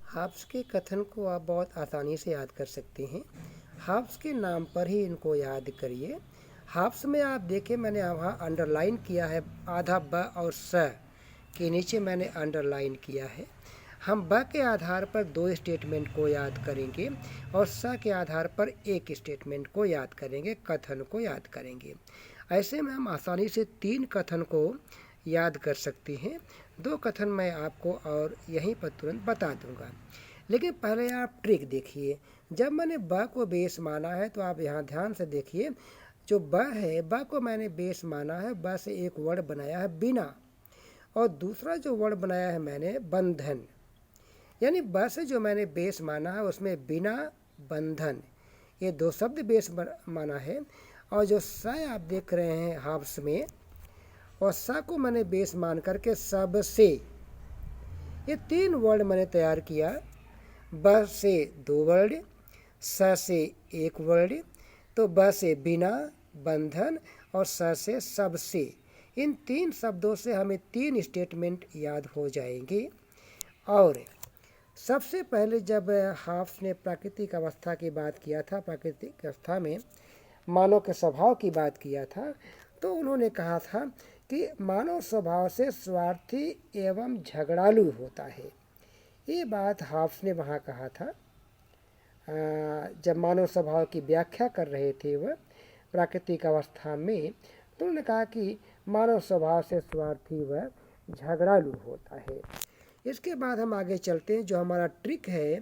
Halves के कथन को आप बहुत आसानी से याद कर सकते हैं। हाब्स के नाम पर ही इनको याद करिए। हाब्स में आप देखें, मैंने वहाँ अंडरलाइन किया है, आधा ब और स के नीचे मैंने अंडरलाइन किया है। हम ब के आधार पर दो स्टेटमेंट को याद करेंगे और स के आधार पर एक स्टेटमेंट को याद करेंगे, कथन को याद करेंगे। ऐसे में हम आसानी से 3 कथन को याद कर सकते हैं। 2 कथन मैं आपको और यहीं पर तुरंत बता दूंगा, लेकिन पहले आप ट्रिक देखिए। जब मैंने ब को बेस माना है तो आप यहाँ ध्यान से देखिए, जो ब है, ब को मैंने बेस माना है, ब से एक वर्ड बनाया है बिना, और दूसरा जो वर्ड बनाया है मैंने बंधन। यानी ब से जो मैंने बेस माना है उसमें बिना, बंधन, ये 2 शब्द बेस माना है। और जो स आप देख रहे हैं हाब्स में, और स को मैंने बेस मान करके सब से, ये 3 वर्ड मैंने तैयार किया। ब से 2 वर्ड, स से 1 वर्ड, तो ब से बिना, बंधन, और स से सब से। इन 3 शब्दों से हमें 3 स्टेटमेंट याद हो जाएंगे। और सबसे पहले जब हाब्स ने प्राकृतिक अवस्था की बात किया था, प्राकृतिक अवस्था में मानव के स्वभाव की बात किया था, तो उन्होंने कहा था कि मानव स्वभाव से स्वार्थी एवं झगड़ालू होता है। ये बात हाब्स ने वहाँ कहा था जब मानव स्वभाव की व्याख्या कर रहे थे वह प्राकृतिक अवस्था में। तो उन्होंने कहा कि मानव स्वभाव से स्वार्थी व झगड़ालू होता है। इसके बाद हम आगे चलते हैं। जो हमारा ट्रिक है,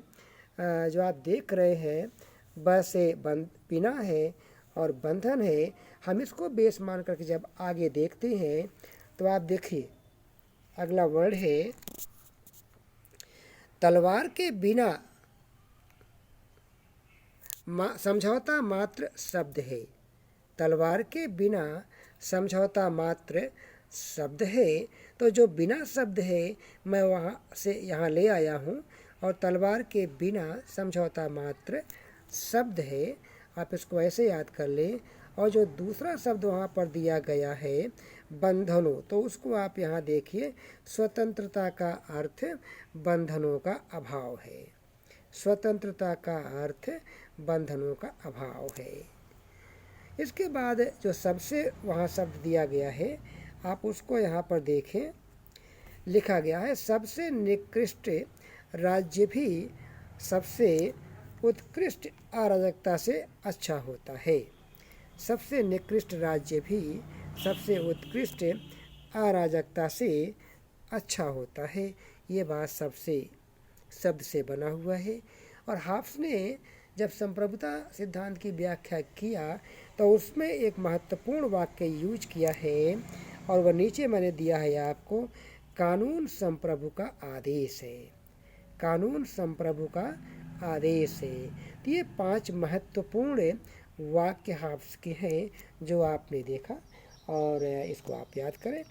जो आप देख रहे हैं, ब से बिना है और बंधन है, हम इसको बेस मान करके जब आगे देखते हैं तो आप देखिए अगला वर्ड है तलवार के बिना समझौता मात्र शब्द है। तलवार के बिना समझौता मात्र शब्द है। तो जो बिना शब्द है मैं वहाँ से यहाँ ले आया हूँ, और तलवार के बिना समझौता मात्र शब्द है। आप इसको ऐसे याद कर लें। और जो दूसरा शब्द वहाँ पर दिया गया है बंधनों, तो उसको आप यहाँ देखिए, स्वतंत्रता का अर्थ बंधनों का अभाव है। स्वतंत्रता का अर्थ बंधनों का अभाव है। इसके बाद जो सबसे वहाँ शब्द दिया गया है, आप उसको यहाँ पर देखें, लिखा गया है सबसे निकृष्ट राज्य भी सबसे उत्कृष्ट अराजकता से अच्छा होता है। सबसे निकृष्ट राज्य भी सबसे उत्कृष्ट अराजकता से अच्छा होता है। ये बात सबसे शब्द से बना हुआ है। और हाब्स ने जब संप्रभुता सिद्धांत की व्याख्या किया तो उसमें एक महत्वपूर्ण वाक्य यूज किया है, और वह नीचे मैंने दिया है आपको, कानून संप्रभु का आदेश है। कानून संप्रभु का आदेश है। तो ये 5 महत्वपूर्ण वाक्य हाब्स के हैं जो आपने देखा, और इसको आप याद करें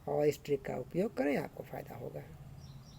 और इस ट्रिक का उपयोग करें, आपको फ़ायदा होगा।